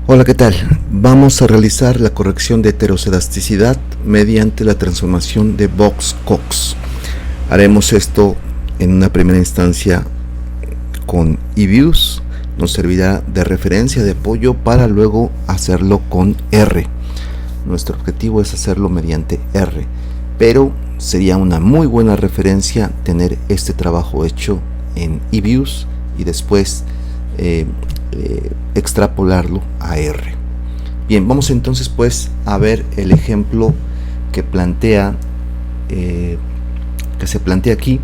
Hola, ¿qué tal? Vamos a realizar la corrección de heterocedasticidad mediante la transformación de Box-Cox. Haremos esto en una primera instancia con eViews. Nos servirá de referencia de apoyo para luego hacerlo con R. Nuestro objetivo es hacerlo mediante R, pero sería una muy buena referencia tener este trabajo hecho en eViews y después extrapolarlo a R. Bien, vamos entonces pues a ver el ejemplo que se plantea aquí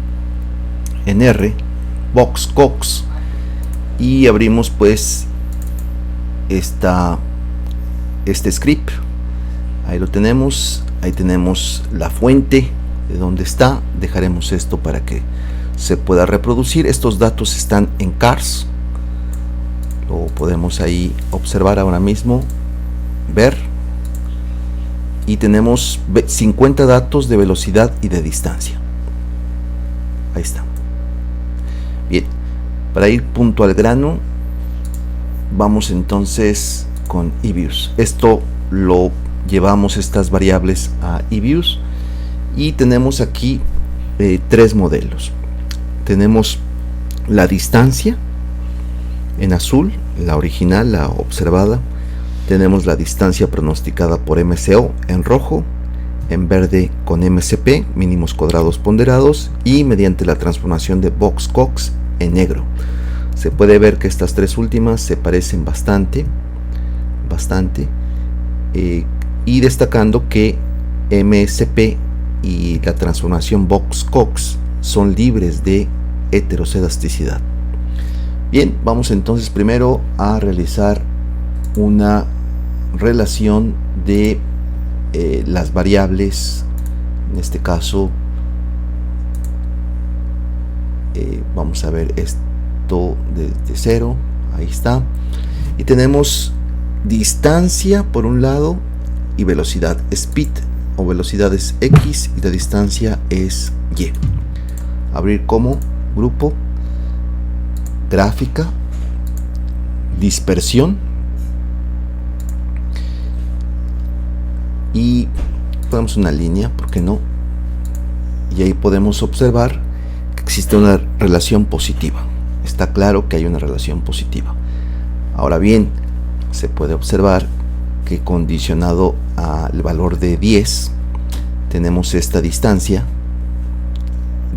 en R, Box-Cox, y abrimos pues este script. Ahí lo tenemos, ahí tenemos la fuente de donde está. Dejaremos esto para que se pueda reproducir. Estos datos están en cars, lo podemos ahí observar ahora mismo, ver, y tenemos 50 datos de velocidad y de distancia. Ahí está. Bien, para ir punto al grano, vamos entonces con eViews. Esto lo llevamos estas variables a eViews y tenemos aquí tres modelos. Tenemos la distancia en azul, la original, la observada. Tenemos la distancia pronosticada por MCO en rojo, en verde con MCP, mínimos cuadrados ponderados, y mediante la transformación de Box-Cox en negro. Se puede ver que estas tres últimas se parecen bastante, y destacando que MCP y la transformación Box-Cox son libres de heterocedasticidad. Bien, vamos entonces primero a realizar una relación de las variables. En este caso vamos a ver esto desde cero. Ahí está, y tenemos distancia por un lado y velocidad. Speed o velocidad es X y la distancia es Y. Abrir como grupo, gráfica, dispersión, y ponemos una línea, ¿por qué no? Y ahí podemos observar que existe una relación positiva. Está claro que hay una relación positiva. Ahora bien, se puede observar que condicionado al valor de 10 tenemos esta distancia.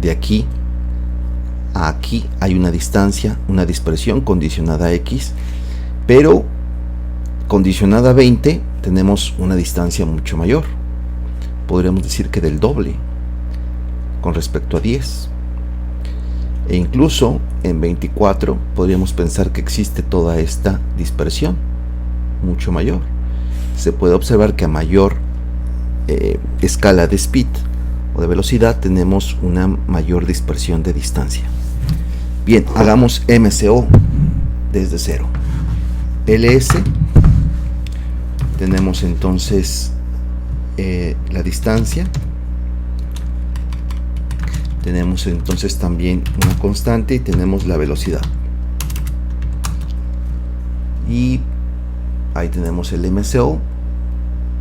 De aquí a aquí hay una distancia, una dispersión condicionada a X, pero condicionada a 20 tenemos una distancia mucho mayor. Podríamos decir que del doble con respecto a 10. E incluso en 24 podríamos pensar que existe toda esta dispersión mucho mayor. Se puede observar que a mayor escala de speed o de velocidad tenemos una mayor dispersión de distancia. Bien, hagamos MCO desde cero. LS, tenemos entonces la distancia. Tenemos entonces también una constante y tenemos la velocidad. Y ahí tenemos el MCO.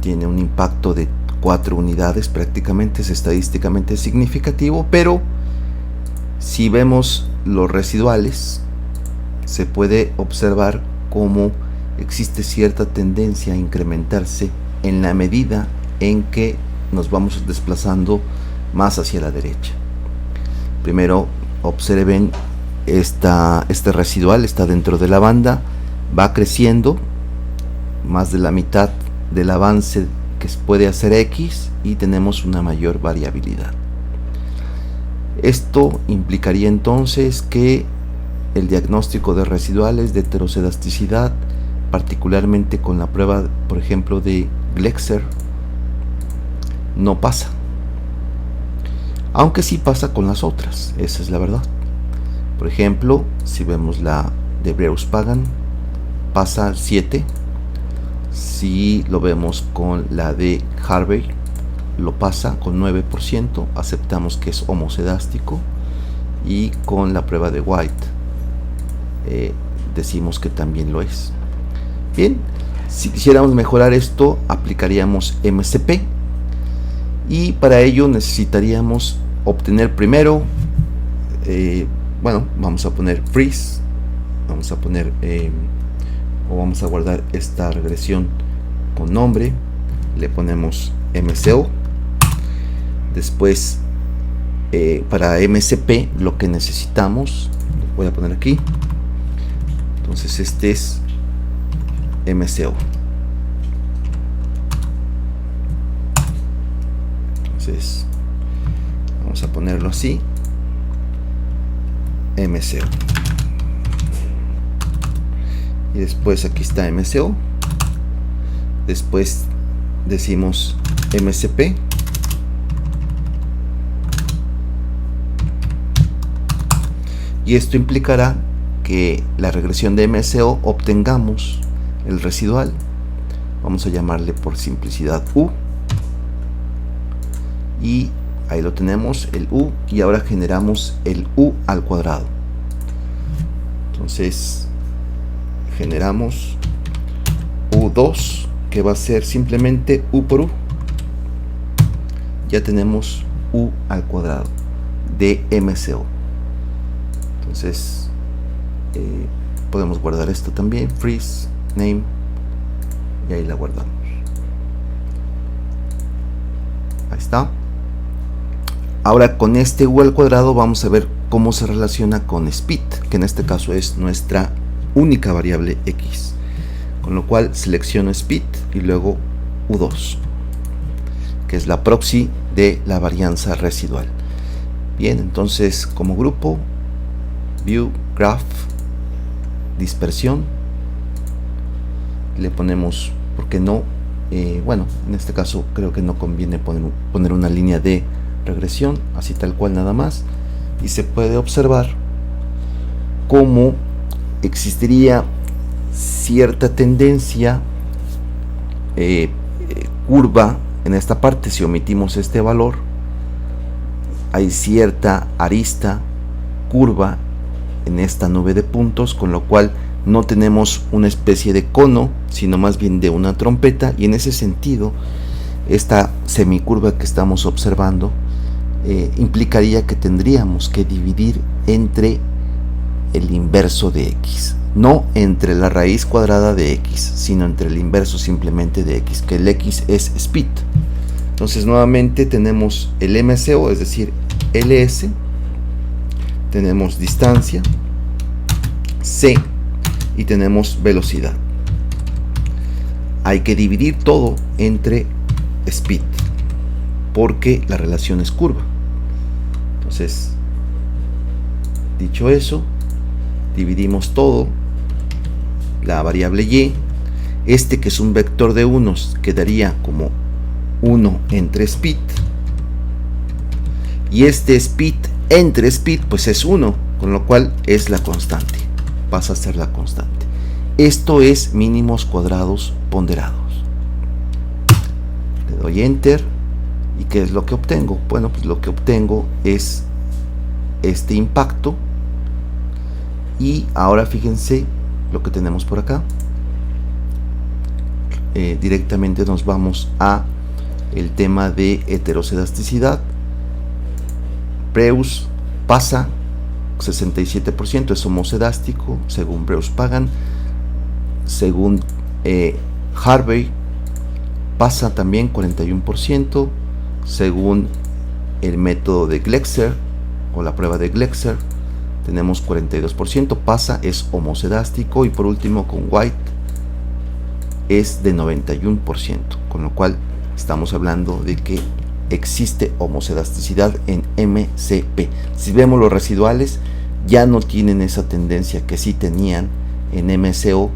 Tiene un impacto de 4 unidades, prácticamente es estadísticamente significativo, pero si vemos los residuales, se puede observar cómo existe cierta tendencia a incrementarse en la medida en que nos vamos desplazando más hacia la derecha. Primero observen este residual está dentro de la banda, va creciendo, más de la mitad del avance que puede hacer X, y tenemos una mayor variabilidad. Esto implicaría entonces que el diagnóstico de residuales de heterocedasticidad, particularmente con la prueba, por ejemplo, de Glexer, no pasa, aunque sí pasa con las otras, esa es la verdad. Por ejemplo, si vemos la de Breus-Pagan, pasa al 7. Si lo vemos con la de Harvey, lo pasa con 9%, aceptamos que es homocedástico, y con la prueba de White decimos que también lo es. Bien, Si quisiéramos mejorar esto, aplicaríamos MCP, y para ello necesitaríamos obtener primero, bueno, vamos a poner freeze, vamos a poner o vamos a guardar esta regresión con nombre, le ponemos MCO. Después para MCP lo que necesitamos, lo voy a poner aquí, entonces este es MCO. Entonces vamos a ponerlo así, MCO, y después aquí está MCO. Después decimos MCP, y esto implicará que la regresión de MCO obtengamos el residual, vamos a llamarle por simplicidad U, y ahí lo tenemos, el U, y ahora generamos el U al cuadrado. Entonces generamos U2, que va a ser simplemente U por U. Ya tenemos U al cuadrado de MCO. Entonces podemos guardar esto también, freeze, name, y ahí la guardamos. Ahí está. Ahora con este U al cuadrado vamos a ver cómo se relaciona con speed, que en este caso es nuestra única variable X. Con lo cual selecciono speed y luego U2, que es la proxy de la varianza residual. Bien, entonces como grupo, view, graph, dispersión, le ponemos, ¿por qué no? Bueno, en este caso creo que no conviene poner una línea de regresión, así tal cual nada más, y se puede observar cómo existiría cierta tendencia curva en esta parte. Si omitimos este valor, hay cierta arista curva en esta nube de puntos, con lo cual no tenemos una especie de cono, sino más bien de una trompeta, y en ese sentido esta semicurva que estamos observando implicaría que tendríamos que dividir entre el inverso de X, no entre la raíz cuadrada de X, sino entre el inverso simplemente de X, que el X es speed. Entonces nuevamente tenemos el MCO, es decir, LS, tenemos distancia, C, y tenemos velocidad. Hay que dividir todo entre speed, porque la relación es curva. Entonces, dicho eso, dividimos todo, la variable y, este que es un vector de unos quedaría como 1 entre speed, y este speed entre speed pues es 1, con lo cual es la constante, pasa a ser la constante. Esto es mínimos cuadrados ponderados. Le doy enter, ¿y qué es lo que obtengo? Bueno, pues lo que obtengo es este impacto. Y ahora fíjense lo que tenemos por acá. Directamente nos vamos a el tema de heterocedasticidad. Breus pasa 67%, es homocedástico según Breus-Pagan. Según Harvey pasa también 41%. Según el método de Glexer o la prueba de Glexer tenemos 42%, pasa, es homocedástico. Y por último con White es de 91%, con lo cual estamos hablando de que existe homocedasticidad en MCP. Si vemos los residuales, ya no tienen esa tendencia que sí tenían en MCO.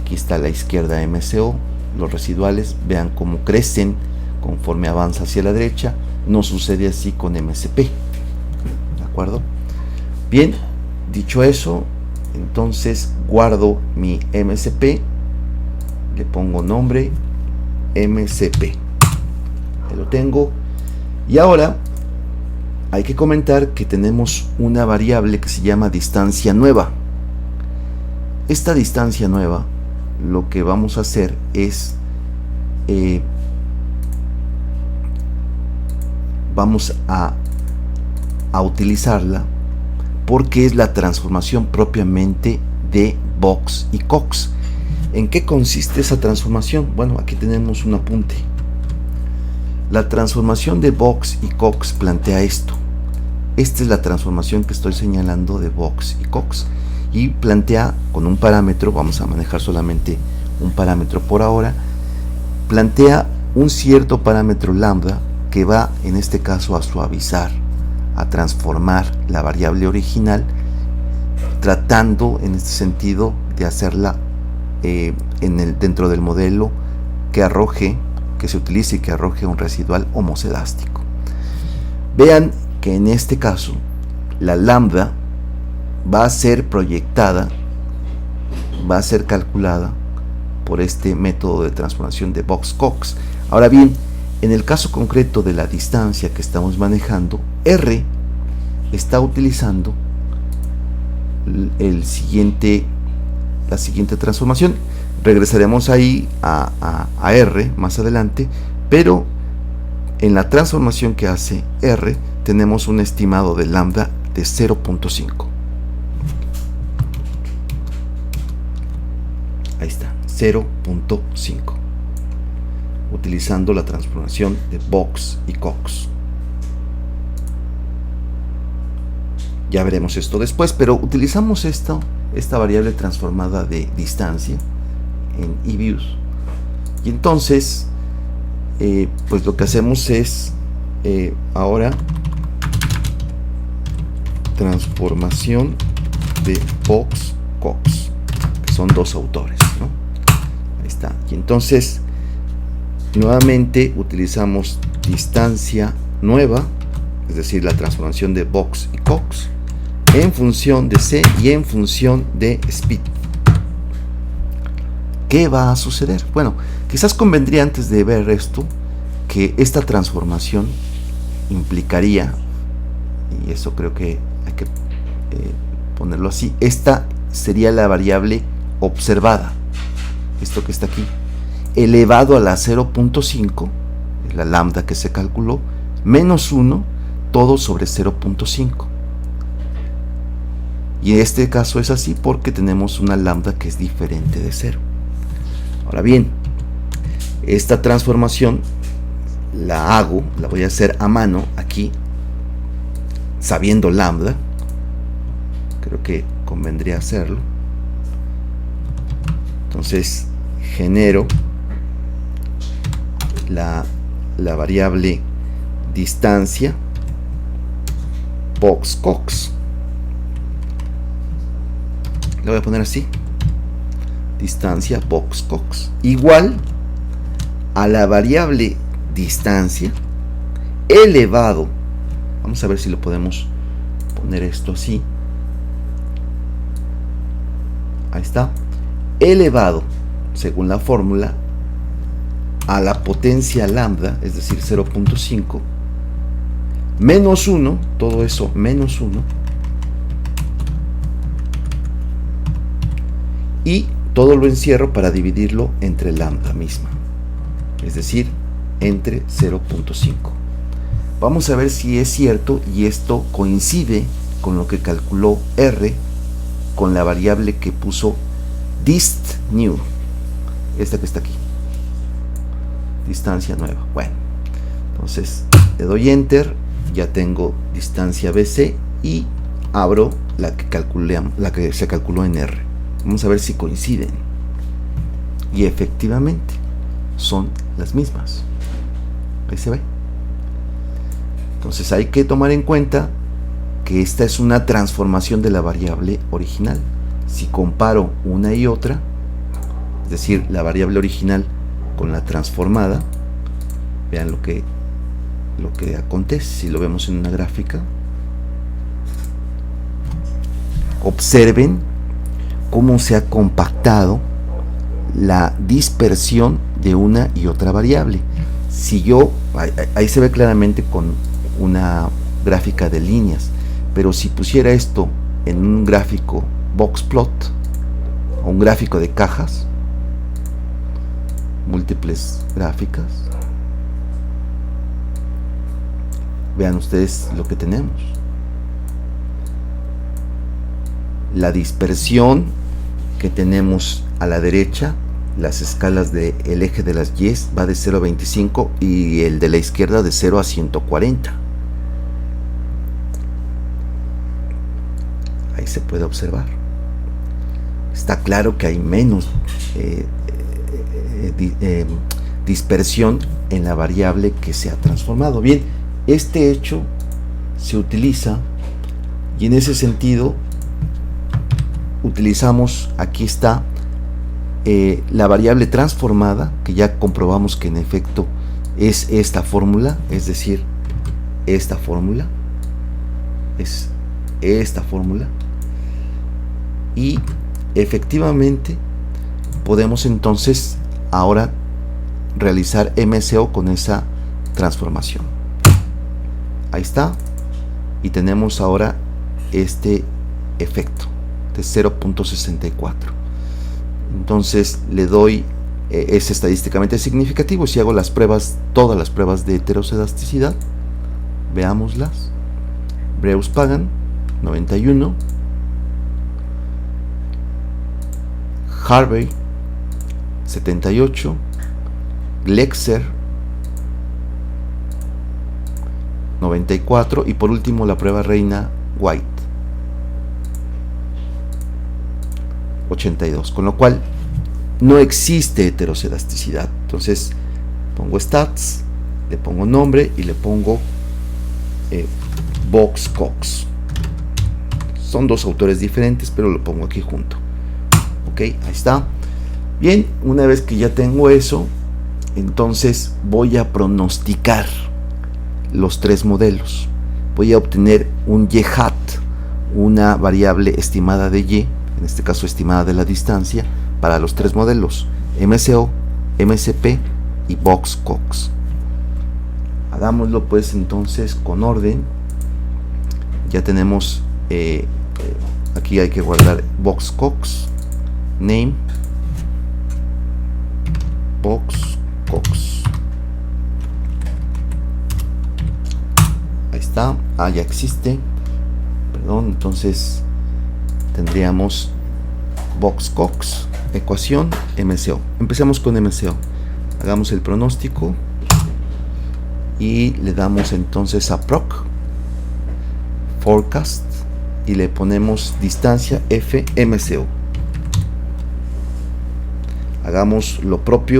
Aquí está a la izquierda MCO, los residuales, vean cómo crecen conforme avanza hacia la derecha. No sucede así con MCP, ¿de acuerdo? Bien, dicho eso, entonces guardo mi MCP, le pongo nombre MCP, ya lo tengo. Y ahora hay que comentar que tenemos una variable que se llama distancia nueva. Esta distancia nueva lo que vamos a hacer es vamos a utilizarla porque es la transformación propiamente de Box y Cox. ¿En qué consiste esa transformación? Bueno, aquí tenemos un apunte. La transformación de Box y Cox plantea esto. Esta es la transformación que estoy señalando de Box y Cox, y plantea con un parámetro, vamos a manejar solamente un parámetro por ahora, plantea un cierto parámetro lambda que va en este caso a suavizar, a transformar la variable original, tratando en este sentido de hacerla dentro del modelo que se utilice y que arroje un residual homocedástico. Vean que en este caso la lambda va a ser proyectada, va a ser calculada por este método de transformación de Box-Cox. Ahora bien, en el caso concreto de la distancia que estamos manejando, R está utilizando la siguiente transformación. Regresaremos ahí a R más adelante, pero en la transformación que hace R tenemos un estimado de lambda de 0.5. Ahí está, 0.5, utilizando la transformación de Box y Cox. Ya veremos esto después, pero utilizamos esta variable transformada de distancia en eViews, y entonces pues lo que hacemos es ahora transformación de Box Cox, que son dos autores, ¿no? Ahí está. Y entonces nuevamente utilizamos distancia nueva, es decir, la transformación de Box y Cox en función de C y en función de speed. ¿Qué va a suceder? Bueno, quizás convendría, antes de ver esto, que esta transformación implicaría, y eso creo que hay que ponerlo así, esta sería la variable observada, esto que está aquí, elevado a la 0.5, la lambda que se calculó, menos 1, todo sobre 0.5. Y en este caso es así porque tenemos una lambda que es diferente de 0. Ahora bien, esta transformación la voy a hacer a mano aquí, sabiendo lambda. Creo que convendría hacerlo. Entonces genero la variable distancia Box-Cox. Le voy a poner así, distancia Box-Cox, igual a la variable distancia elevado, vamos a ver si lo podemos poner esto así, ahí está, elevado según la fórmula a la potencia lambda, es decir 0.5, menos 1, todo eso menos 1, y todo lo encierro para dividirlo entre lambda misma, es decir, entre 0.5. Vamos a ver si es cierto y esto coincide con lo que calculó R con la variable que puso dist new, esta que está aquí, distancia nueva. Bueno, entonces le doy enter, ya tengo distancia BC y abro la que se calculó en R. Vamos a ver si coinciden. Y efectivamente son las mismas. Ahí se ve. Entonces hay que tomar en cuenta que esta es una transformación de la variable original. Si comparo una y otra, es decir, la variable original con la transformada, vean lo que acontece. Si lo vemos en una gráfica, observen cómo se ha compactado la dispersión de una y otra variable. Si yo, ahí se ve claramente con una gráfica de líneas, pero si pusiera esto en un gráfico box plot o un gráfico de cajas, múltiples gráficas. Vean ustedes lo que tenemos. La dispersión que tenemos a la derecha, las escalas del eje de las Y va de 0 a 25 y el de la izquierda de 0 a 140. Ahí se puede observar. Está claro que hay menos dispersión en la variable que se ha transformado. Bien, este hecho se utiliza y en ese sentido utilizamos, aquí está la variable transformada, que ya comprobamos que en efecto es esta fórmula, es decir, esta fórmula es esta fórmula, y efectivamente podemos entonces ahora realizar MSO con esa transformación. Ahí está, y tenemos ahora este efecto de 0.64. entonces le doy, es estadísticamente significativo. Si hago las pruebas, todas las pruebas de heterocedasticidad, veámoslas. Breus-Pagan 91, Harvey 78, Glexer 94 y por último la prueba reina White 82, con lo cual no existe heterocedasticidad. Entonces pongo stats, le pongo nombre y le pongo Box-Cox. Son dos autores diferentes, pero lo pongo aquí junto. Ok, ahí está. Bien, una vez que ya tengo eso, entonces voy a pronosticar los tres modelos. Voy a obtener un Y-hat, una variable estimada de Y, en este caso estimada de la distancia, para los tres modelos, MSO, MSP y Box-Cox. Hagámoslo pues entonces con orden. Ya tenemos, aquí hay que guardar Box-Cox, name, Box-Cox. Ahí está, ya existe, perdón. Entonces tendríamos Box-Cox, ecuación, MSO. Empecemos con MSO. Hagamos el pronóstico y le damos entonces a proc, forecast, y le ponemos distancia F MSO. Hagamos lo propio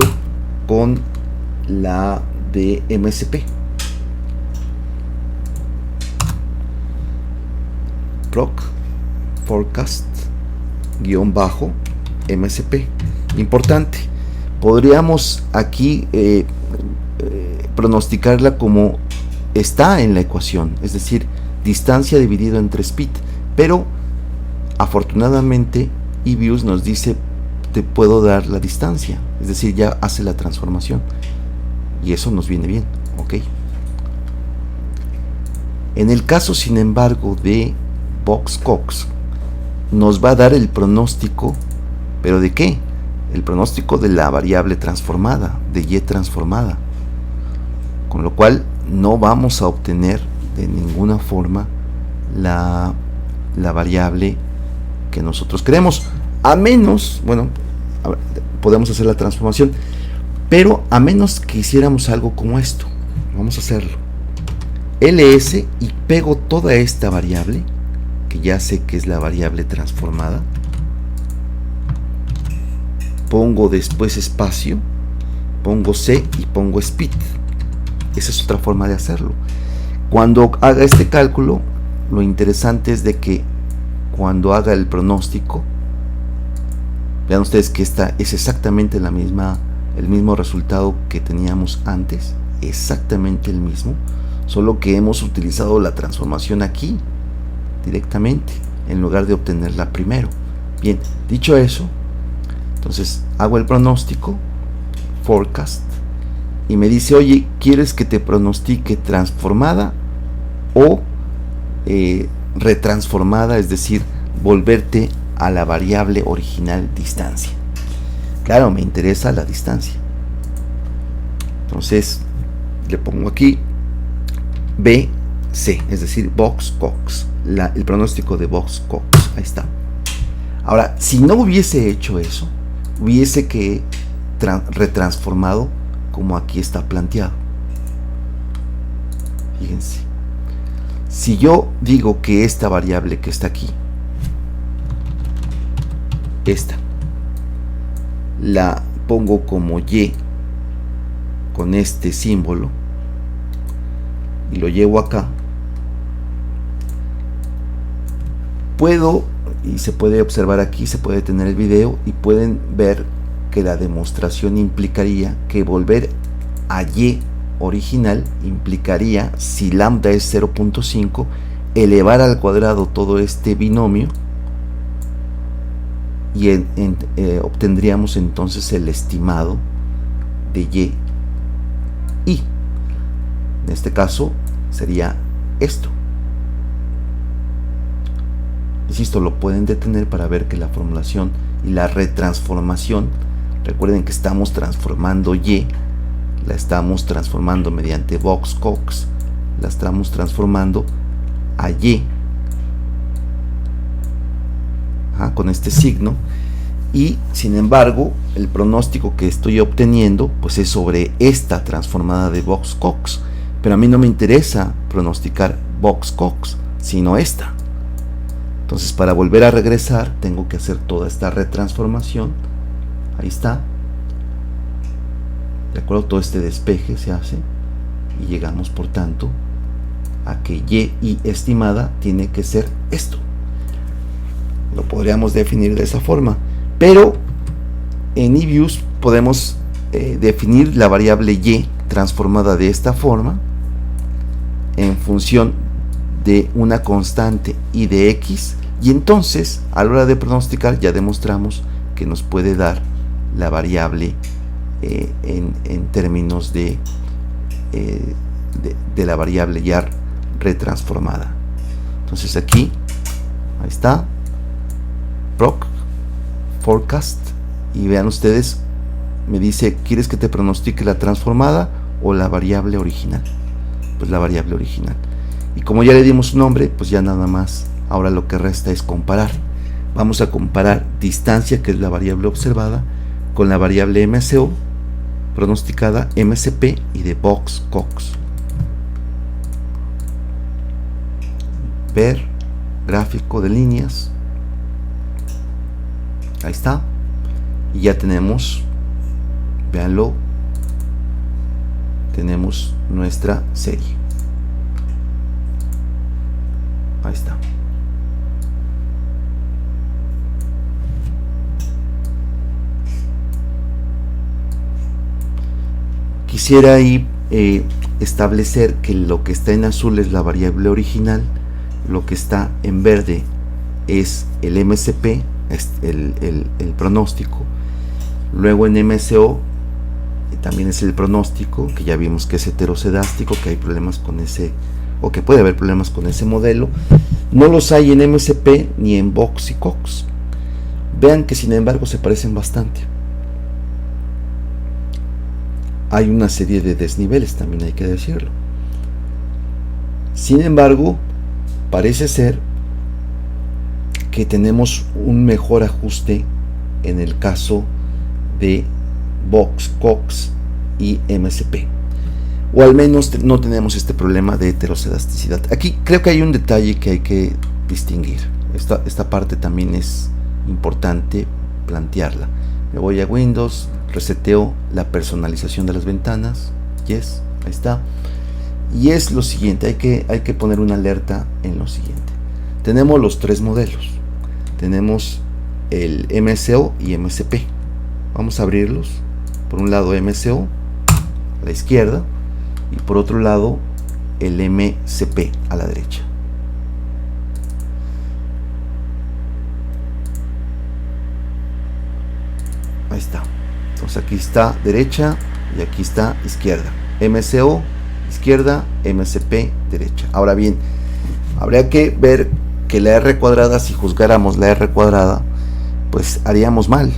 con la de MSP. Proc, forecast, guión bajo, MSP. Importante, podríamos aquí pronosticarla como está en la ecuación, es decir, distancia dividido entre speed, pero afortunadamente eViews nos dice te puedo dar la distancia, es decir, ya hace la transformación y eso nos viene bien. Ok, en el caso sin embargo de Box-Cox, nos va a dar el pronóstico, pero ¿de qué? El pronóstico de la variable transformada, de Y transformada, con lo cual no vamos a obtener de ninguna forma la variable que nosotros queremos, a menos, bueno, podemos hacer la transformación, pero a menos que hiciéramos algo como esto. Vamos a hacerlo, ls, y pego toda esta variable que ya sé que es la variable transformada, pongo después espacio, pongo C y pongo speed. Esa es otra forma de hacerlo. Cuando haga este cálculo, lo interesante es de que cuando haga el pronóstico, vean ustedes que esta es exactamente el mismo resultado que teníamos antes, exactamente el mismo, solo que hemos utilizado la transformación aquí directamente en lugar de obtenerla primero. Bien, dicho eso, entonces hago el pronóstico, forecast, y me dice, oye, ¿quieres que te pronostique transformada o retransformada? Es decir, volverte a la variable original distancia. Claro, me interesa la distancia. Entonces le pongo aquí BC, es decir, Box-Cox, el pronóstico de Box-Cox. Ahí está. Ahora, si no hubiese hecho eso, hubiese que retransformado como aquí está planteado. Fíjense, si yo digo que esta variable que está aquí, esta, la pongo como Y con este símbolo y lo llevo acá, puedo, y se puede observar aquí, se puede detener el video y pueden ver que la demostración implicaría que volver a Y original implicaría, si lambda es 0.5, elevar al cuadrado todo este binomio y obtendríamos entonces el estimado de Y. Y en este caso sería esto. Insisto, lo pueden detener para ver que la formulación y la retransformación, recuerden que estamos transformando Y, la estamos transformando mediante Box-Cox, la estamos transformando a Y con este signo, y sin embargo el pronóstico que estoy obteniendo pues es sobre esta transformada de Box-Cox, pero a mí no me interesa pronosticar Box-Cox sino esta. Entonces, para volver a regresar tengo que hacer toda esta retransformación. Ahí está, de acuerdo, todo este despeje se hace y llegamos por tanto a que Y estimada tiene que ser esto. Lo podríamos definir de esa forma, pero en eViews podemos definir la variable Y transformada de esta forma en función de una constante y de X, y entonces a la hora de pronosticar ya demostramos que nos puede dar la variable en términos de la variable ya retransformada. Entonces aquí, ahí está, proc forecast, y vean ustedes, me dice, ¿quieres que te pronostique la transformada o la variable original? Pues la variable original. Y como ya le dimos un nombre, pues ya nada más, ahora lo que resta es comparar. Vamos a comparar distancia, que es la variable observada, con la variable MCO, pronosticada, MCP y de Box-Cox. Ver gráfico de líneas. Ahí está. Y ya tenemos, véanlo, tenemos nuestra serie. Ahí está. Quisiera ahí establecer que lo que está en azul es la variable original, lo que está en verde es el MCP, el pronóstico, luego en MCO también es el pronóstico, que ya vimos que es heterocedástico, que hay problemas con ese, o que puede haber problemas con ese modelo. No los hay en MCP ni en Box y Cox. Vean que sin embargo se parecen bastante. Hay una serie de desniveles, también hay que decirlo. Sin embargo, parece ser que tenemos un mejor ajuste en el caso de Box, Cox y MCP, o al menos no tenemos este problema de heterocedasticidad. Aquí creo que hay un detalle que hay que distinguir. Esta parte también es importante plantearla. Me voy a Windows, reseteo la personalización de las ventanas, yes, ahí está, y es lo siguiente, hay que poner una alerta en lo siguiente. Tenemos los tres modelos, tenemos el MCO y MCP. Vamos a abrirlos. Por un lado MCO a la izquierda y por otro lado el MCP a la derecha. Ahí está. Entonces aquí está derecha y aquí está izquierda. MCO izquierda, MCP derecha. Ahora bien, habría que ver que la R cuadrada, si juzgáramos la R cuadrada, pues haríamos mal,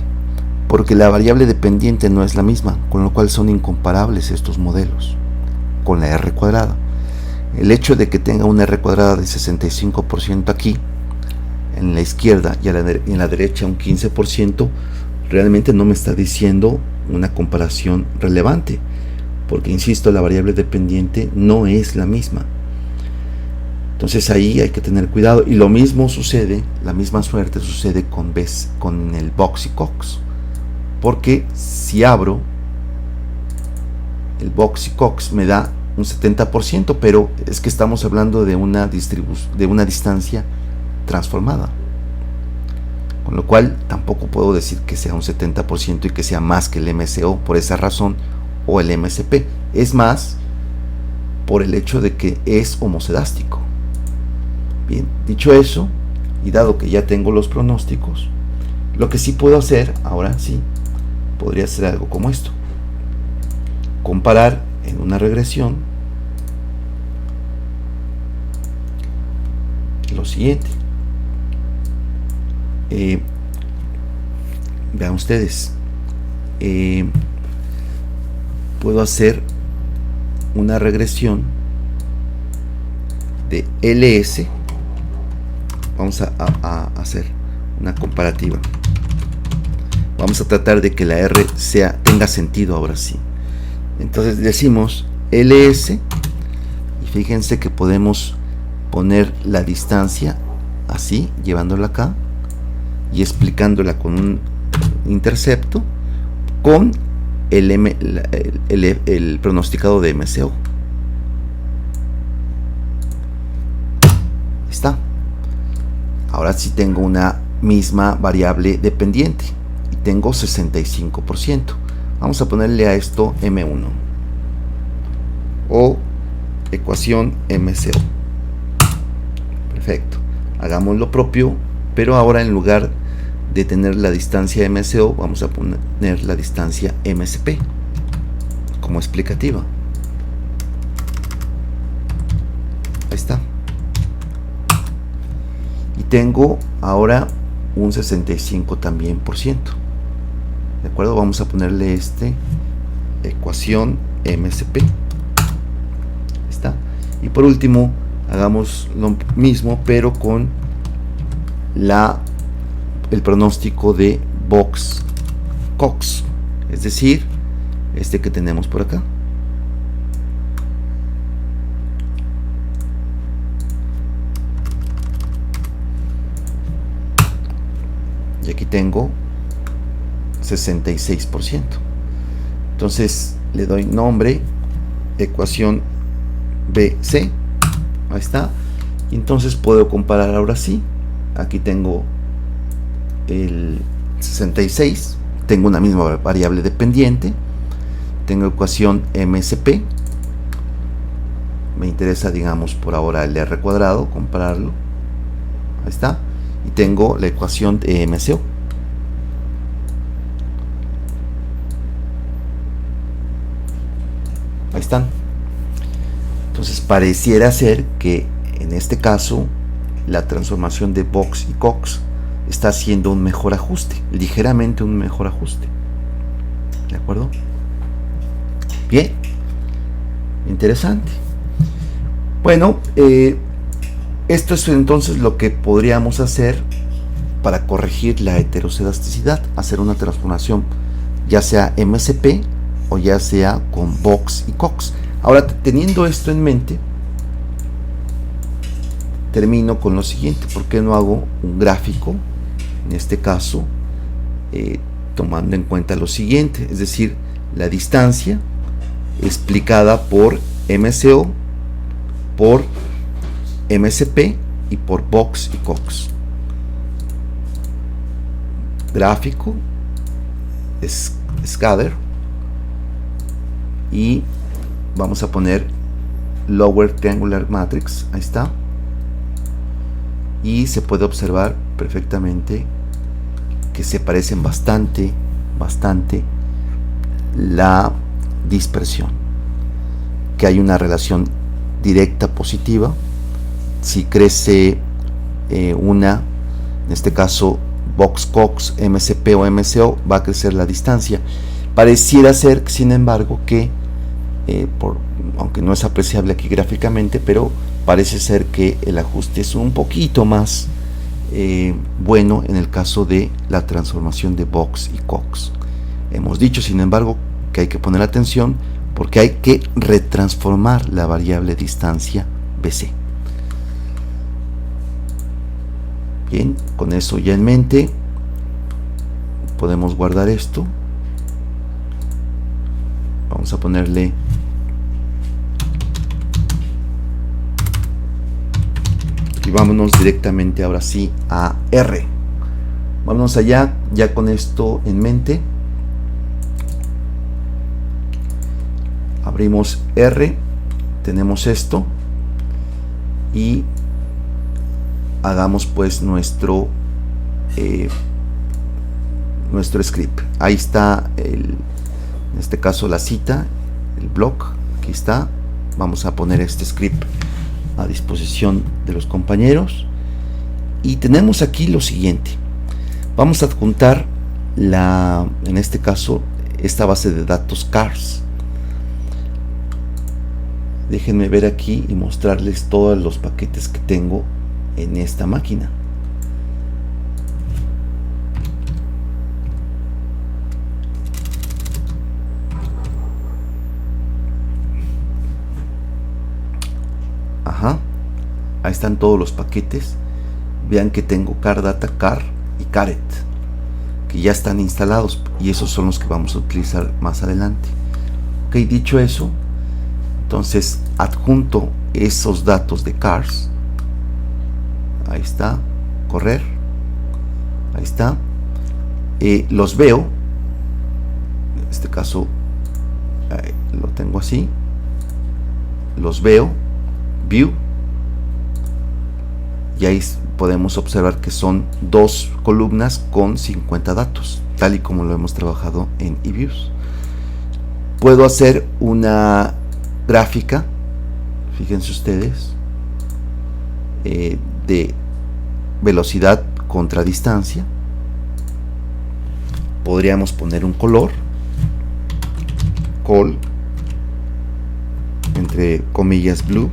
porque la variable dependiente no es la misma, con lo cual son incomparables estos modelos con la R cuadrada. El hecho de que tenga una R cuadrada de 65% aquí en la izquierda y en la derecha un 15%, realmente no me está diciendo una comparación relevante, porque insisto, la variable dependiente no es la misma. Entonces ahí hay que tener cuidado, y lo mismo sucede, la misma suerte sucede con el box y cox, porque si abro el box y cox me da un 70%, pero es que estamos hablando de una distancia transformada, con lo cual tampoco puedo decir que sea un 70% y que sea más que el MCO por esa razón, o el MCP. Es más por el hecho de que es homocedástico. Bien, dicho eso, y dado que ya tengo los pronósticos, lo que sí puedo hacer, ahora sí, podría hacer algo como esto: comparar en una regresión lo siguiente. Vean ustedes, puedo hacer una regresión de LS. Vamos a hacer una comparativa. Vamos a tratar de que la R tenga sentido ahora sí. Entonces decimos LS, y fíjense que podemos poner la distancia así, llevándola acá y explicándola con un intercepto con el pronosticado de MCO. Está. Ahora sí tengo una misma variable dependiente y tengo 65%. Vamos a ponerle a esto M1 o ecuación MCO. Perfecto. Hagamos lo propio, pero ahora en lugar de tener la distancia MCO, vamos a poner la distancia MCP como explicativa. Ahí está. Y tengo ahora un 65 también por ciento. ¿De acuerdo? Vamos a ponerle ecuación MCP. Ahí está. Y por último, hagamos lo mismo, pero con el pronóstico de box cox, es decir, que tenemos por acá. Y aquí tengo 66%. Entonces le doy nombre, ecuación BC. Ahí está. Y entonces puedo comparar ahora sí. Aquí tengo el 66. Tengo una misma variable dependiente. Tengo ecuación MCP. Me interesa, digamos, por ahora el R cuadrado, compararlo. Ahí está. Y tengo la ecuación de MCO. Ahí están. Entonces pareciera ser que en este caso la transformación de box y cox está haciendo un mejor ajuste, ligeramente un mejor ajuste. ¿De acuerdo? Bien. Interesante. Bueno, esto es entonces lo que podríamos hacer para corregir la heterocedasticidad, hacer una transformación ya sea MCP o ya sea con box y cox. Ahora, teniendo esto en mente, termino con lo siguiente: ¿por qué no hago un gráfico? En este caso, tomando en cuenta lo siguiente, es decir, la distancia explicada por MCO, por MCP y por box y cox. Gráfico, scatter, y vamos a poner lower triangular matrix. Ahí está. Y se puede observar perfectamente que se parecen bastante la dispersión, que hay una relación directa positiva. Si crece en este caso box, cox, MCP o MCO, va a crecer la distancia. Pareciera ser, sin embargo, que aunque no es apreciable aquí gráficamente, pero parece ser que el ajuste es un poquito más bueno en el caso de la transformación de box y cox. Hemos dicho, sin embargo, que hay que poner atención porque hay que retransformar la variable distancia BC. Bien, con eso ya en mente, podemos guardar esto. Vamos a ponerle y vámonos directamente ahora sí a R. Vámonos allá, ya con esto en mente. Abrimos R, tenemos esto y hagamos pues nuestro script. Ahí está en este caso la cita, el blog, aquí está. Vamos a poner este script a disposición de los compañeros y tenemos aquí lo siguiente. Vamos a adjuntar en este caso esta base de datos cars. Déjenme ver aquí y mostrarles todos los paquetes que tengo en esta máquina. Ajá, ahí están todos los paquetes. Vean que tengo car data, car y caret, que ya están instalados y esos son los que vamos a utilizar más adelante. Ok, dicho eso, entonces adjunto esos datos de cars. Ahí está, correr, ahí está. Los veo, en este caso lo tengo así, los veo, view, y ahí podemos observar que son dos columnas con 50 datos, tal y como lo hemos trabajado en eViews. Puedo hacer una gráfica, fíjense ustedes, de velocidad contra distancia. Podríamos poner un color, col, entre comillas blue.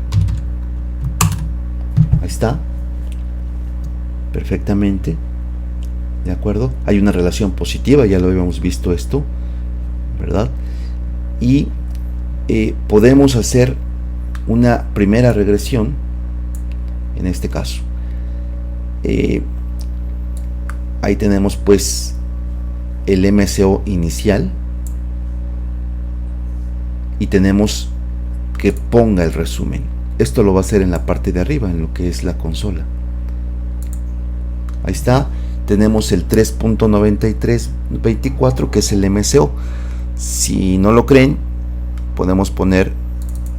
Ahí está, perfectamente, de acuerdo. Hay una relación positiva, ya lo habíamos visto esto, ¿verdad? Y podemos hacer una primera regresión en este caso. Ahí tenemos pues el MCO inicial y tenemos que ponga el resumen. Esto lo va a hacer en la parte de arriba, en lo que es la consola. Ahí está, tenemos el 3.9324 que es el MCO. Si no lo creen, podemos poner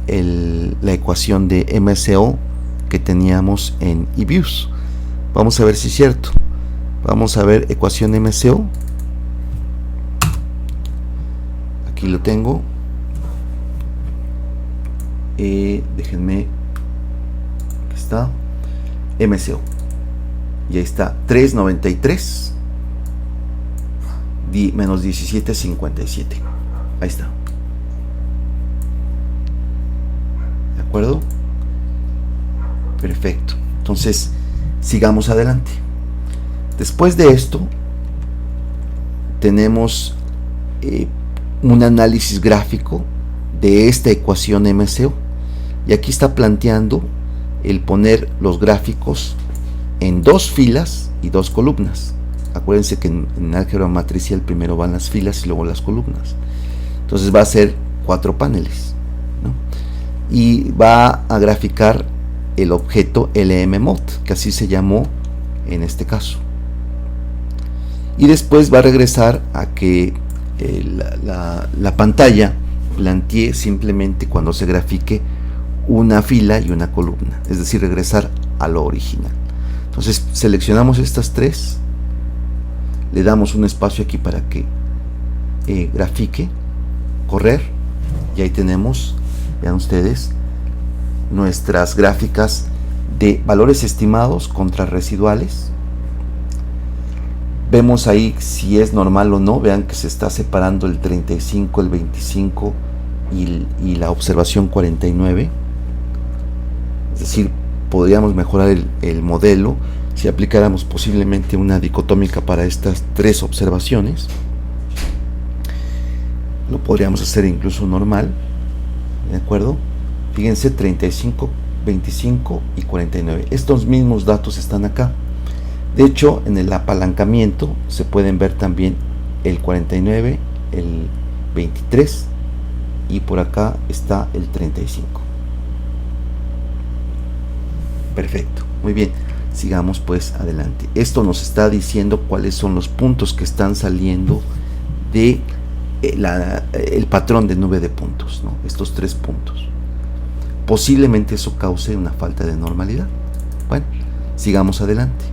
la ecuación de MCO que teníamos en eViews. Vamos a ver si es cierto. Vamos a ver ecuación MCO. Aquí lo tengo. Déjenme. Aquí está. MCO. Y ahí está. 393 menos 1757. Ahí está. ¿De acuerdo? Perfecto. Entonces, sigamos adelante. Después de esto, tenemos un análisis gráfico de esta ecuación MCO. Y aquí está planteando el poner los gráficos en dos filas y dos columnas. Acuérdense que en álgebra matricial primero van las filas y luego las columnas. Entonces va a ser 4 paneles, ¿no? Y va a graficar el objeto LMMod, que así se llamó en este caso. Y después va a regresar a que la pantalla plantee simplemente cuando se grafique una fila y una columna, es decir, regresar a lo original. Entonces seleccionamos estas tres, le damos un espacio aquí para que grafique, correr, y ahí tenemos, vean ustedes, nuestras gráficas de valores estimados contra residuales. Vemos ahí si es normal o no. Vean que se está separando el 35, el 25 y la observación 49. Es decir, podríamos mejorar el modelo si aplicáramos posiblemente una dicotómica para estas tres observaciones. Lo podríamos hacer incluso normal, ¿de acuerdo? Fíjense, 35, 25 y 49. Estos mismos datos están acá. De hecho, en el apalancamiento se pueden ver también el 49, el 23 y por acá está el 35. Perfecto, muy bien, sigamos pues adelante. Esto nos está diciendo cuáles son los puntos que están saliendo de el patrón de nube de puntos, ¿no? Estos tres puntos. Posiblemente eso cause una falta de normalidad. Bueno, sigamos adelante.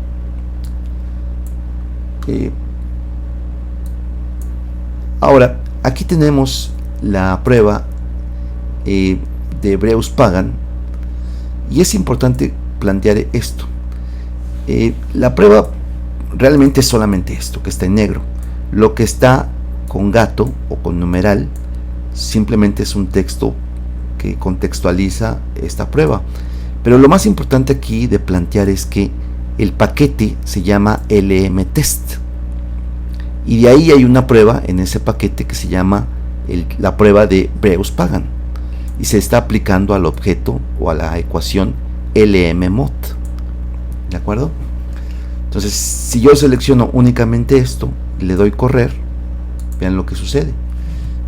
Ahora, aquí tenemos la prueba de Breus-Pagan y es importante plantear esto. La prueba realmente es solamente esto que está en negro. Lo que está con gato o con numeral simplemente es un texto que contextualiza esta prueba. Pero lo más importante aquí de plantear es que el paquete se llama LM-Test y de ahí hay una prueba en ese paquete que se llama la prueba de Breus-Pagan y se está aplicando al objeto o a la ecuación LM-Mod. ¿De acuerdo? Entonces, si yo selecciono únicamente esto y le doy correr, vean lo que sucede.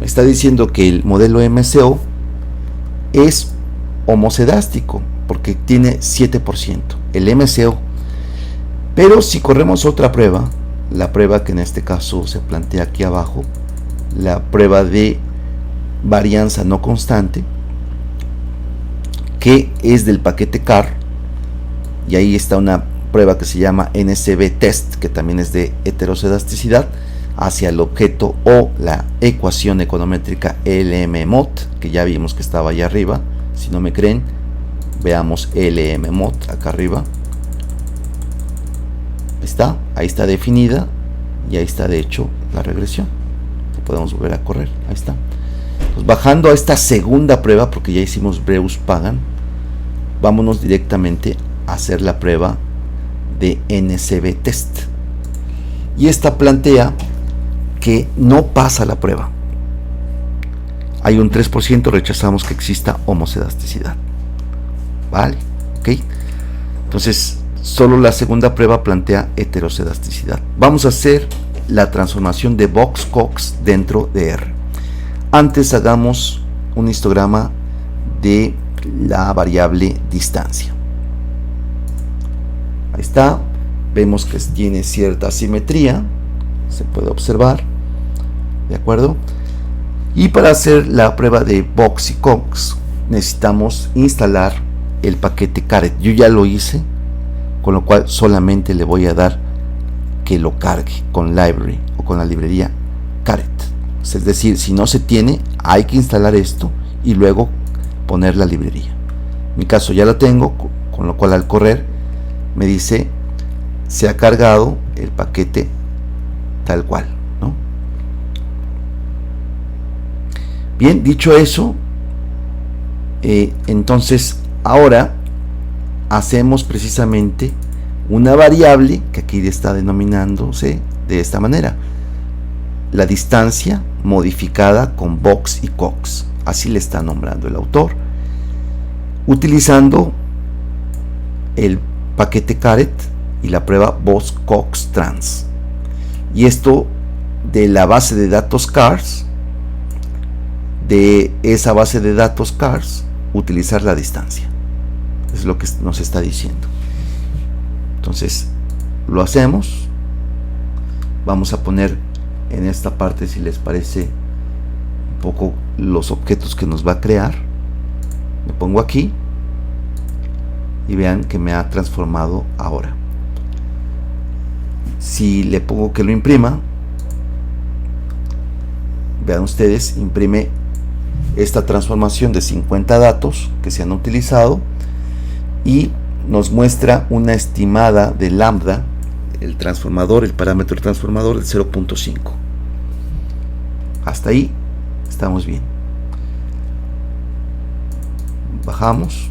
Me está diciendo que el modelo MCO es homocedástico porque tiene 7%, el MCO. Pero si corremos otra prueba, la prueba que en este caso se plantea aquí abajo, la prueba de varianza no constante, que es del paquete CAR, y ahí está una prueba que se llama NCB Test, que también es de heterocedasticidad hacia el objeto o la ecuación econométrica LM-Mod, que ya vimos que estaba allá arriba. Si no me creen, veamos LM-Mod acá arriba. Ahí está definida y ahí está de hecho la regresión. Podemos volver a correr, ahí está. Pues bajando a esta segunda prueba, porque ya hicimos Breus-Pagan, vámonos directamente a hacer la prueba de NCB Test. Y esta plantea que no pasa la prueba. Hay un 3%, rechazamos que exista homocedasticidad. Vale, ok. Entonces, solo la segunda prueba plantea heterocedasticidad. Vamos a hacer la transformación de Box-Cox dentro de R. Antes hagamos un histograma de la variable distancia. Ahí está. Vemos que tiene cierta simetría. Se puede observar. ¿De acuerdo? Y para hacer la prueba de Box y Cox necesitamos instalar el paquete Caret. Yo ya lo hice, con lo cual solamente le voy a dar que lo cargue con library o con la librería Caret. Es decir, si no se tiene, hay que instalar esto y luego poner la librería. En mi caso ya la tengo, con lo cual al correr me dice se ha cargado el paquete tal cual, ¿no? Bien, dicho eso, entonces ahora hacemos precisamente una variable que aquí está denominándose de esta manera: la distancia modificada con Box y Cox. Así le está nombrando el autor, utilizando el paquete Caret y la prueba Box-Cox Trans. Y esto de la base de datos CARS, de esa base de datos CARS, utilizar la distancia. Es lo que nos está diciendo. Entonces lo hacemos. Vamos a poner en esta parte, si les parece, un poco los objetos que nos va a crear. Me pongo aquí y vean que me ha transformado ahora. Si le pongo que lo imprima, vean ustedes, imprime esta transformación de 50 datos que se han utilizado y nos muestra una estimada de lambda, el transformador, el parámetro transformador del 0.5. Hasta ahí estamos bien. Bajamos.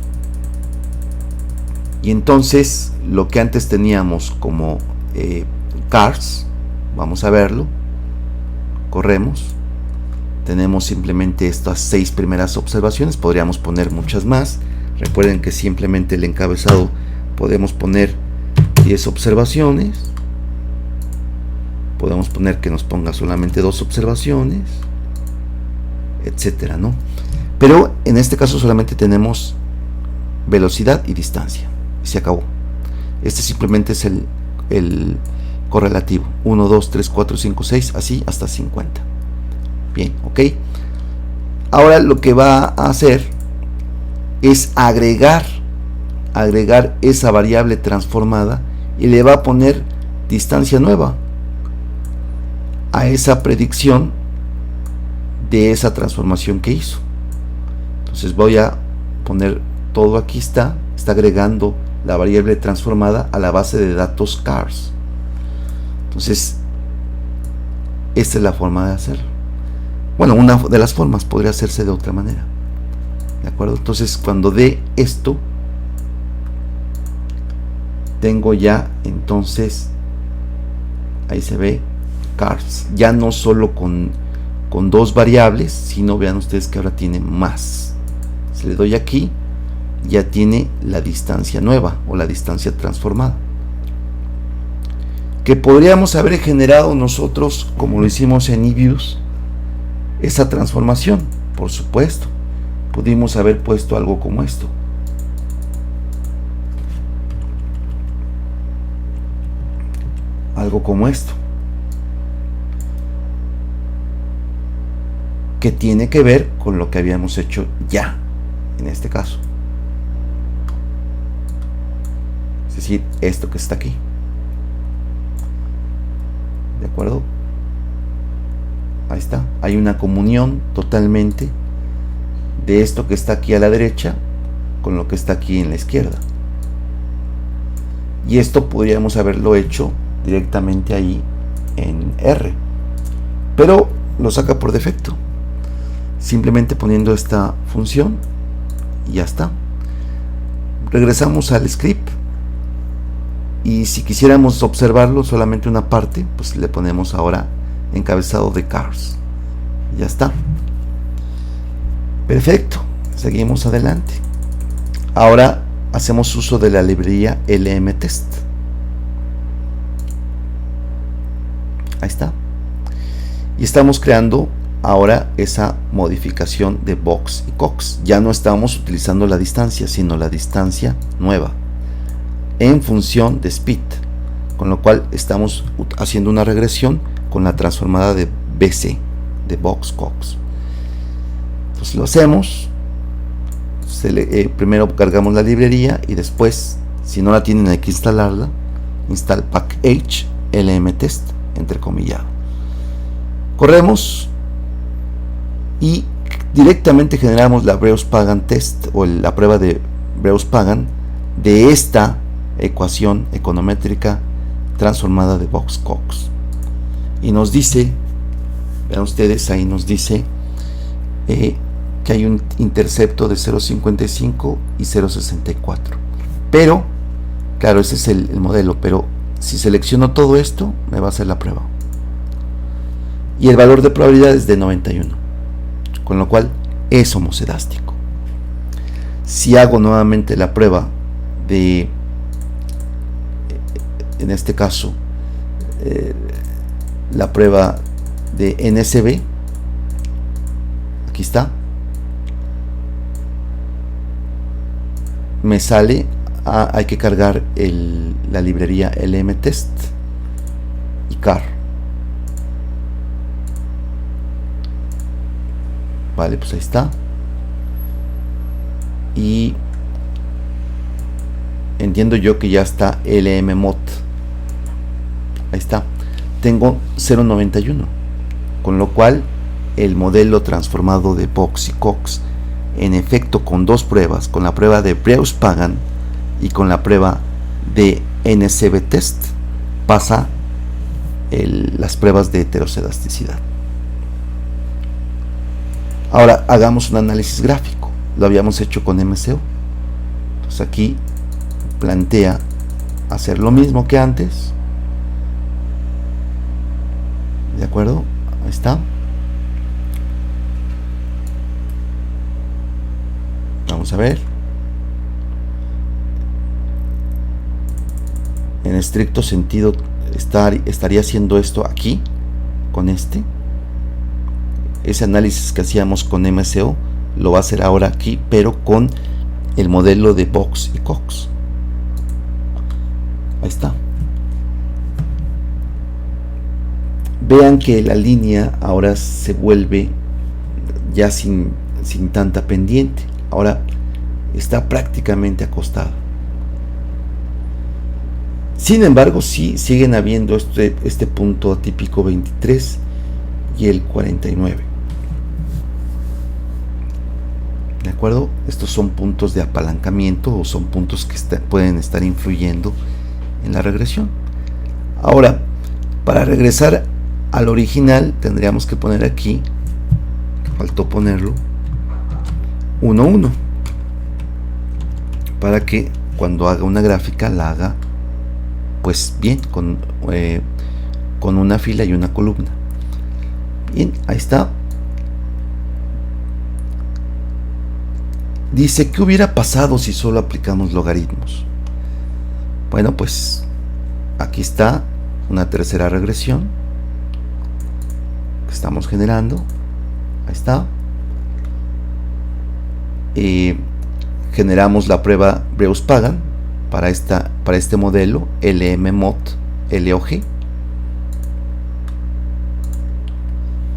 Y entonces lo que antes teníamos como cars, vamos a verlo. Corremos. Tenemos simplemente estas 6 primeras observaciones. Podríamos poner muchas más. Recuerden que simplemente el encabezado podemos poner 10 observaciones. Podemos poner que nos ponga solamente 2 observaciones, etcétera, ¿no? Pero en este caso solamente tenemos velocidad y distancia. Y se acabó. Este simplemente es el correlativo. 1, 2, 3, 4, 5, 6, así hasta 50. Bien, ok. Ahora lo que va a hacer es agregar esa variable transformada y le va a poner distancia nueva a esa predicción de esa transformación que hizo. Entonces voy a poner todo, aquí está agregando la variable transformada a la base de datos cars. Entonces esta es la forma de hacerlo. Bueno, una de las formas podría hacerse de otra manera, ¿de acuerdo? Entonces cuando dé esto, tengo ya, entonces ahí se ve cars, ya no solo con 2 variables, sino vean ustedes que ahora tiene más. Si le doy aquí, ya tiene la distancia nueva o la distancia transformada, que podríamos haber generado nosotros, como lo hicimos en eViews, esa transformación. Por supuesto, pudimos haber puesto algo como esto. Algo como esto, que tiene que ver con lo que habíamos hecho ya en este caso, es decir, esto que está aquí, ¿de acuerdo? Ahí está, hay una comunión totalmente de esto que está aquí a la derecha con lo que está aquí en la izquierda, y esto podríamos haberlo hecho directamente ahí en R, pero lo saca por defecto, simplemente poniendo esta función y ya está. Regresamos al script y si quisiéramos observarlo solamente una parte, pues le ponemos ahora encabezado de cars, ya está. Perfecto, seguimos adelante. Ahora hacemos uso de la librería LM-Test. Ahí está. Y estamos creando ahora esa modificación de box y cox. Ya no estamos utilizando la distancia, sino la distancia nueva en función de speed, con lo cual estamos haciendo una regresión con la transformada de BC, de box cox. Entonces lo hacemos. Primero cargamos la librería y después, si no la tienen, hay que instalarla. Install package LM-Test entrecomillado. Corremos y directamente generamos la Breus-Pagan test o la prueba de Breus-Pagan de esta ecuación econométrica transformada de box-cox, y nos dice, vean ustedes, ahí nos dice que hay un intercepto de 0.55 y 0.64, pero claro, ese es el modelo, pero si selecciono todo esto me va a hacer la prueba y el valor de probabilidad es de 91, con lo cual es homocedástico. Si hago nuevamente la prueba de, en este caso, la prueba de NSB, aquí está, me sale, hay que cargar la librería LM-Test y car. Vale, pues ahí está. Y entiendo yo que ya está LM-Mod. Ahí está. Tengo 0.91, con lo cual el modelo transformado de box y cox, en efecto, con 2 pruebas, con la prueba de Breus-Pagan y con la prueba de NSB test, pasa las pruebas de heterocedasticidad. Ahora hagamos un análisis gráfico. Lo habíamos hecho con MCO. Entonces aquí plantea hacer lo mismo que antes. ¿De acuerdo? Ahí está. Vamos a ver. En estricto sentido estaría haciendo esto aquí con ese análisis que hacíamos con MCO lo va a hacer ahora aquí, pero con el modelo de Box y Cox. Ahí está. Vean que la línea ahora se vuelve ya sin tanta pendiente. Ahora está prácticamente acostada. Sin embargo, sí siguen habiendo este punto atípico 23 y el 49. ¿De acuerdo? Estos son puntos de apalancamiento o son puntos que pueden estar influyendo en la regresión. Ahora, para regresar al original, tendríamos que poner aquí, faltó ponerlo, 1, 1, para que cuando haga una gráfica la haga pues bien, con una fila y una columna. Bien, ahí está. Dice, ¿qué hubiera pasado si solo aplicamos logaritmos? Bueno, pues aquí está una tercera regresión que estamos generando. Ahí está. Generamos la prueba Breus-Pagan para este modelo LM-MOD LOG.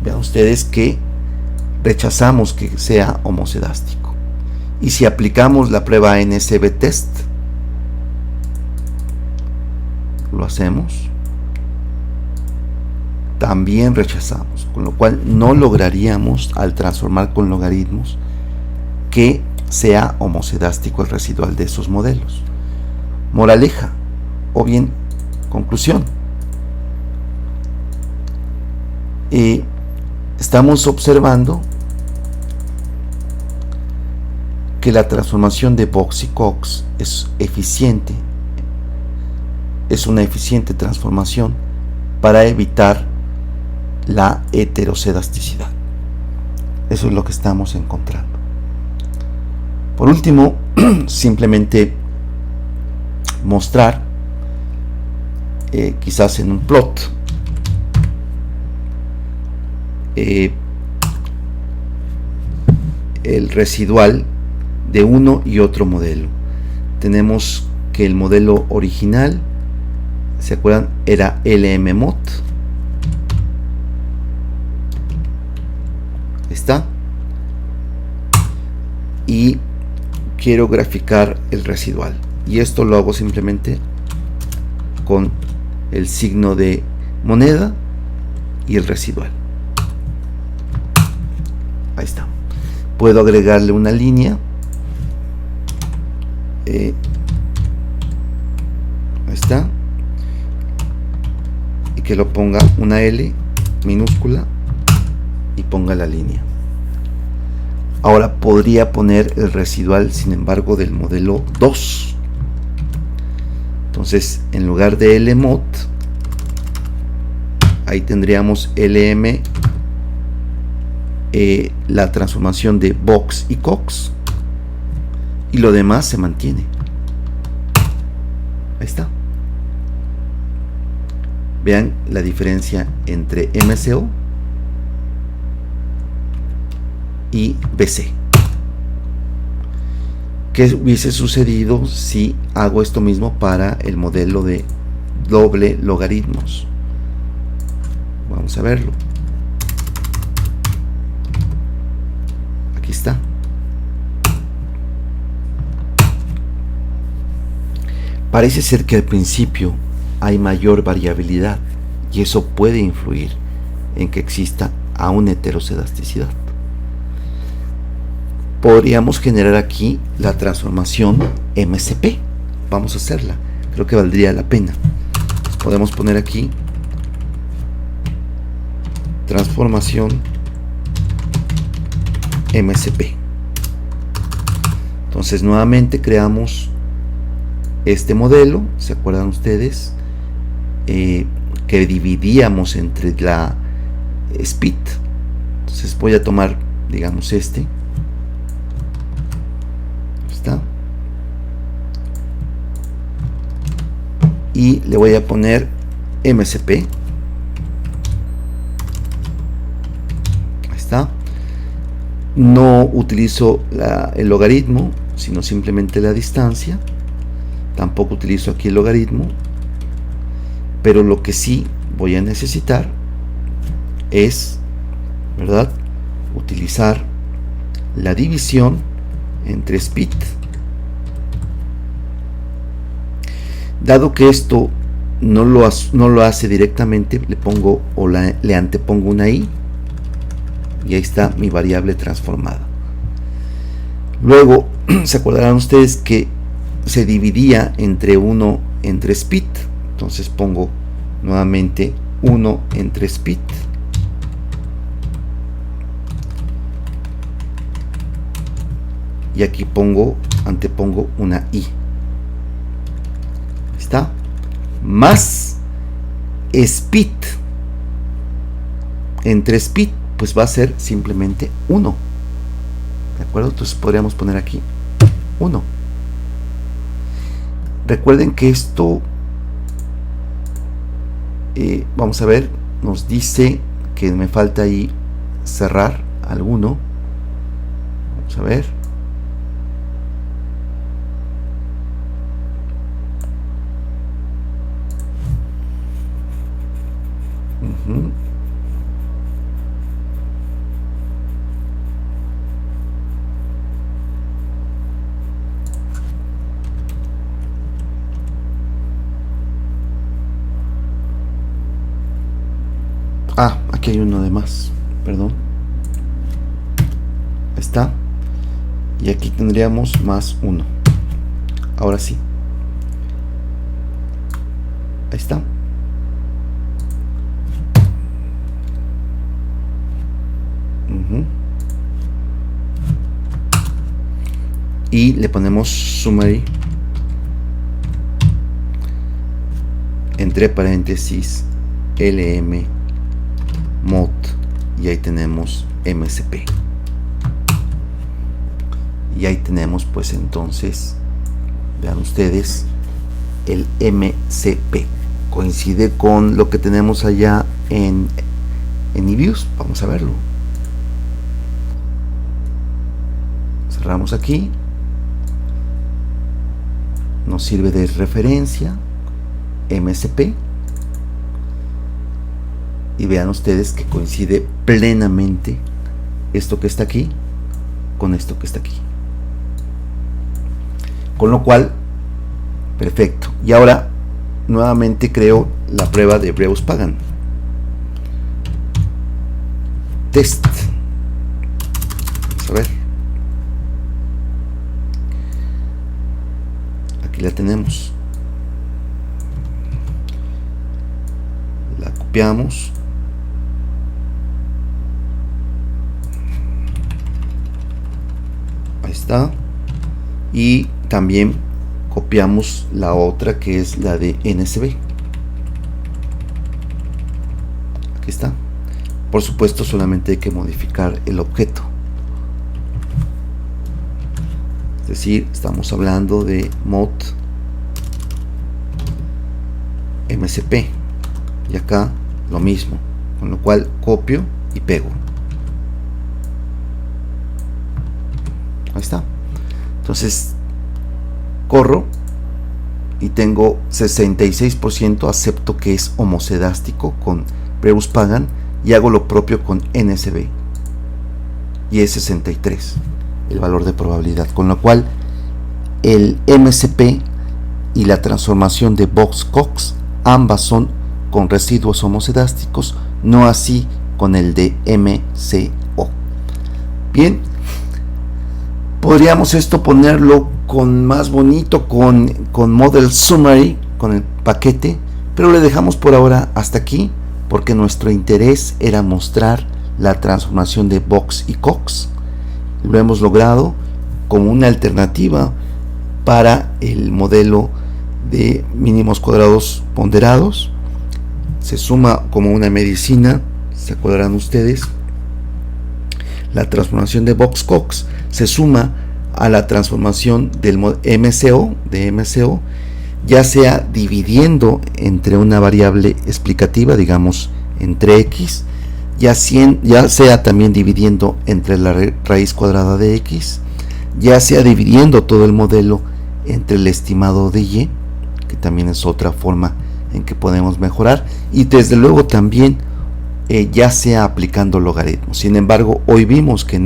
Vean ustedes que rechazamos que sea homocedástico. Y si aplicamos la prueba NSB test, lo hacemos, también rechazamos, con lo cual no lograríamos, al transformar con logaritmos, que sea homocedástico el residual de esos modelos. Moraleja, o bien conclusión. Estamos observando que la transformación de Box y Cox es eficiente, es una eficiente transformación para evitar la heterocedasticidad. Eso es lo que estamos encontrando. Por último, simplemente mostrar, quizás en un plot, el residual de uno y otro modelo. Tenemos que el modelo original, ¿se acuerdan? Era LM-MOD. Está. Y quiero graficar el residual. Y esto lo hago simplemente con el signo de moneda y el residual. Ahí está. Puedo agregarle una línea. Ahí está. Y que lo ponga una L minúscula y ponga la línea. Ahora podría poner el residual, sin embargo, del modelo 2. Entonces, en lugar de LMOD, ahí tendríamos LM, la transformación de Box y Cox, y lo demás se mantiene. Ahí está. Vean la diferencia entre MCO y BC. ¿Qué hubiese sucedido si hago esto mismo para el modelo de doble logaritmos? Vamos a verlo. Aquí está. Parece ser que al principio hay mayor variabilidad y eso puede influir en que exista aún heterocedasticidad. Podríamos generar aquí la transformación MCP. Vamos a hacerla. Creo que valdría la pena. podemos poner aquí transformación MSP. Entonces nuevamente creamos este modelo. ¿Se acuerdan ustedes? Que dividíamos entre la speed. Entonces voy a tomar, digamos, este. ¿Está? Y le voy a poner MSP. Ahí está. No utilizo el logaritmo, sino simplemente la distancia. Tampoco utilizo aquí el logaritmo. Pero lo que sí voy a necesitar es, ¿verdad?, utilizar la división entre speed. Dado que esto no lo hace directamente, le pongo o le antepongo una i, y ahí está mi variable transformada. Luego se acordarán ustedes que se dividía entre 1 entre speed. Entonces pongo nuevamente 1 entre speed. Y aquí antepongo una i. ¿Está? Más speed. Entre speed, pues va a ser simplemente 1. ¿De acuerdo? Entonces podríamos poner aquí 1. Recuerden que esto, vamos a ver, nos dice que me falta ahí cerrar alguno. Vamos a ver. Aquí hay uno de más, perdón. Ahí está. Y aquí tendríamos más 1. Ahora sí. Ahí está. Y le ponemos summary entre paréntesis lm mod, y ahí tenemos MSP. Y ahí tenemos, pues entonces, vean ustedes, el MSP coincide con lo que tenemos allá en eViews. Vamos a verlo. Cerramos aquí. Nos sirve de referencia MSP. Y vean ustedes que coincide plenamente esto que está aquí con esto que está aquí. Con lo cual, perfecto. Y ahora nuevamente creo la prueba de Breus-Pagan. Test. Vamos a ver. Aquí la tenemos. La copiamos. Ahí está. Y también copiamos la otra, que es la de NSB. Aquí está. Por supuesto, solamente hay que modificar el objeto. Es decir, estamos hablando de mod MSP. Y acá lo mismo. Con lo cual copio y pego. Ahí está. Entonces corro y tengo 66%, acepto que es homocedástico con Breus-Pagan y hago lo propio con NSB y es 63 el valor de probabilidad, con lo cual el MSP y la transformación de Box-Cox ambas son con residuos homocedásticos, no así con el de MCO. Bien, podríamos esto ponerlo con más bonito con Model Summary, con el paquete, pero le dejamos por ahora hasta aquí porque nuestro interés era mostrar la transformación de Box y Cox. Lo hemos logrado como una alternativa para el modelo de mínimos cuadrados ponderados. Se suma como una medicina, se acordarán ustedes, la transformación de Box-Cox se suma a la transformación del MCO, ya sea dividiendo entre una variable explicativa, digamos entre x, ya sea también dividiendo entre la raíz cuadrada de x, ya sea dividiendo todo el modelo entre el estimado de y, que también es otra forma en que podemos mejorar, y desde luego también ya sea aplicando logaritmos. Sin embargo, hoy vimos que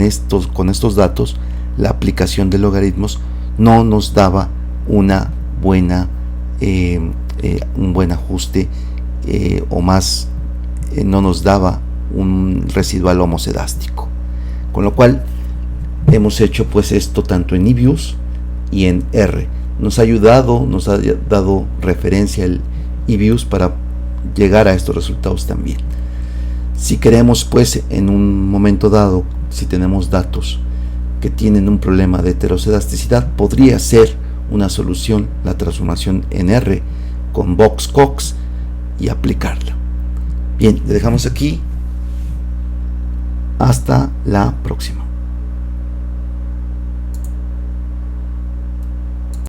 con estos datos la aplicación de logaritmos no nos daba una buena un buen ajuste o más no nos daba un residual homocedástico, con lo cual hemos hecho pues esto tanto en eViews y en R. Nos ha dado referencia el eViews para llegar a estos resultados también. Si queremos pues en un momento dado, si tenemos datos que tienen un problema de heterocedasticidad, podría ser una solución la transformación en R con Box-Cox y aplicarla. Bien, le dejamos aquí. Hasta la próxima.